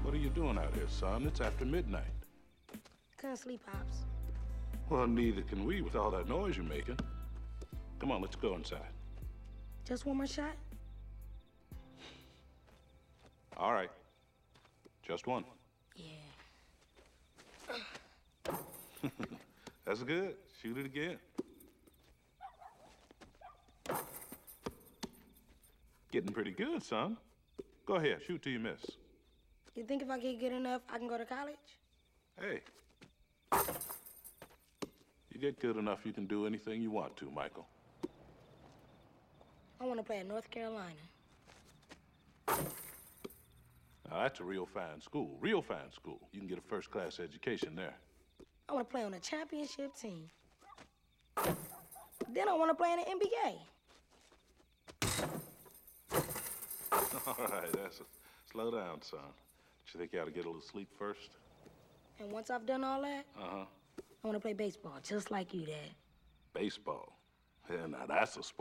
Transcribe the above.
What are you doing out here, son? It's after midnight. Couldn't sleep, Pops. Well, neither can we with all that noise you're making. Come on, let's go inside. Just one more shot? All right. Just one. Yeah. That's good. Shoot it again. Getting pretty good, son. Go ahead, shoot till you miss. You think if I get good enough, I can go to college? Hey. You get good enough, you can do anything you want to, Michael. I want to play at North Carolina. Now, that's a real fine school. Real fine school. You can get a first-class education there. I want to play on a championship team. Then I want to play in the NBA. All right, slow down, son. Don't you think you ought to get a little sleep first? And once I've done all that, Uh-huh. I want to play baseball, just like you, Dad. Baseball. Yeah, now that's a sport.